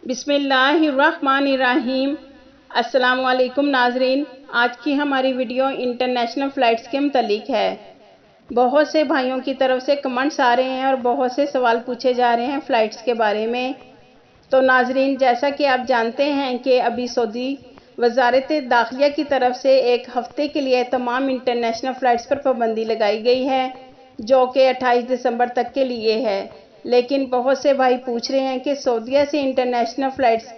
بسم اللہ الرحمن الرحیم۔ السلام علیکم ناظرین، آج کی ہماری ویڈیو انٹرنیشنل فلائٹس کے متعلق ہے۔ بہت سے بھائیوں کی طرف سے کمنٹس آ رہے ہیں اور بہت سے سوال پوچھے جا رہے ہیں فلائٹس کے بارے میں۔ تو ناظرین، جیسا کہ آپ جانتے ہیں کہ ابھی سعودی وزارت داخلہ کی طرف سے ایک ہفتے کے لیے تمام انٹرنیشنل فلائٹس پر پابندی لگائی گئی ہے، جو کہ 28 دسمبر تک کے لیے ہے۔ لیکن بہت سے بھائی پوچھ رہے ہیں کہ سعودیہ سے انٹرنیشنل فلائٹس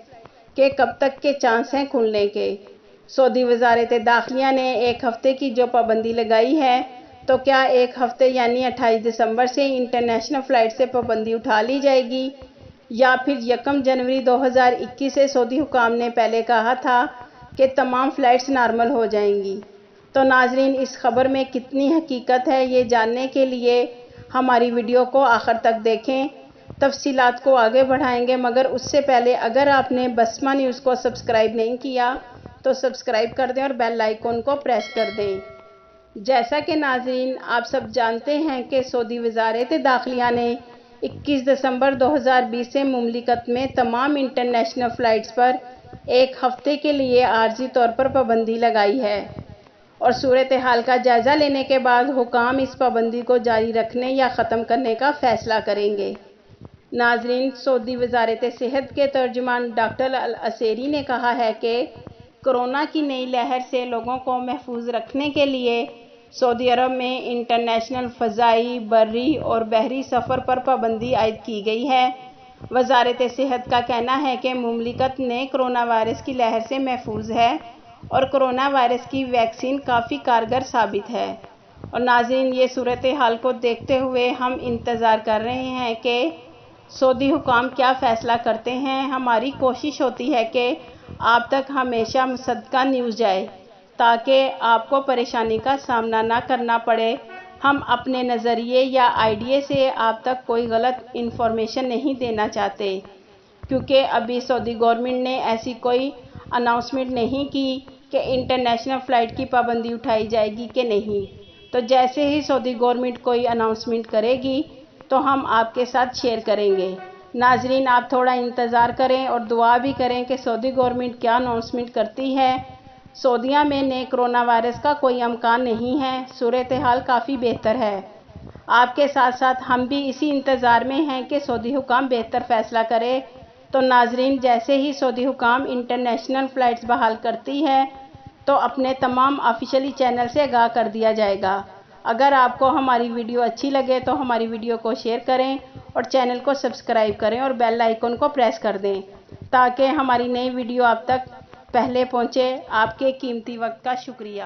کے کب تک کے چانس ہیں کھلنے کے۔ سعودی وزارت داخلہ نے ایک ہفتے کی جو پابندی لگائی ہے، تو کیا ایک ہفتے یعنی 28 دسمبر سے انٹرنیشنل فلائٹ سے پابندی اٹھا لی جائے گی، یا پھر 1 جنوری 2021 سے سعودی حکام نے پہلے کہا تھا کہ تمام فلائٹس نارمل ہو جائیں گی؟ تو ناظرین، اس خبر میں کتنی حقیقت ہے، یہ جاننے کے لیے ہماری ویڈیو کو آخر تک دیکھیں۔ تفصیلات کو آگے بڑھائیں گے، مگر اس سے پہلے اگر آپ نے بسمہ نیوز کو سبسکرائب نہیں کیا تو سبسکرائب کر دیں اور بیل آئیکن کو پریس کر دیں۔ جیسا کہ ناظرین آپ سب جانتے ہیں کہ سعودی وزارت داخلہ نے 21 دسمبر 2020 سے مملکت میں تمام انٹرنیشنل فلائٹس پر ایک ہفتے کے لیے عارضی طور پر پابندی لگائی ہے، اور صورتحال کا جائزہ لینے کے بعد حکام اس پابندی کو جاری رکھنے یا ختم کرنے کا فیصلہ کریں گے۔ ناظرین، سعودی وزارت صحت کے ترجمان ڈاکٹر العسیری نے کہا ہے کہ کورونا کی نئی لہر سے لوگوں کو محفوظ رکھنے کے لیے سعودی عرب میں انٹرنیشنل فضائی، بری اور بحری سفر پر پابندی عائد کی گئی ہے۔ وزارت صحت کا کہنا ہے کہ مملکت نئے کورونا وائرس کی لہر سے محفوظ ہے اور کورونا وائرس کی ویکسین کافی کارگر ثابت ہے۔ اور ناظرین، یہ صورتحال کو دیکھتے ہوئے ہم انتظار کر رہے ہیں کہ سعودی حکام کیا فیصلہ کرتے ہیں۔ ہماری کوشش ہوتی ہے کہ آپ تک ہمیشہ مصدقہ نیوز جائے، تاکہ آپ کو پریشانی کا سامنا نہ کرنا پڑے۔ ہم اپنے نظریے یا آئیڈیا سے آپ تک کوئی غلط انفارمیشن نہیں دینا چاہتے، کیونکہ ابھی سعودی گورنمنٹ نے ایسی کوئی اناؤنسمنٹ نہیں کی کہ انٹرنیشنل فلائٹ کی پابندی اٹھائی جائے گی کہ نہیں۔ تو جیسے ہی سعودی گورنمنٹ کوئی اناؤنسمنٹ کرے گی تو ہم آپ کے ساتھ شیئر کریں گے۔ ناظرین، آپ تھوڑا انتظار کریں اور دعا بھی کریں کہ سعودی گورنمنٹ کیا اناؤنسمنٹ کرتی ہے۔ سعودیہ میں نئے کورونا وائرس کا کوئی امکان نہیں ہے، صورتحال کافی بہتر ہے۔ آپ کے ساتھ ساتھ ہم بھی اسی انتظار میں ہیں کہ سعودی حکام بہتر فیصلہ کرے۔ تو ناظرین، جیسے ہی سعودی حکام انٹرنیشنل فلائٹس بحال کرتی ہے تو اپنے تمام آفیشلی چینل سے آگاہ کر دیا جائے گا۔ اگر آپ کو ہماری ویڈیو اچھی لگے تو ہماری ویڈیو کو شیئر کریں اور چینل کو سبسکرائب کریں اور بیل آئیکن کو پریس کر دیں، تاکہ ہماری نئی ویڈیو آپ تک پہلے پہنچے۔ آپ کے قیمتی وقت کا شکریہ۔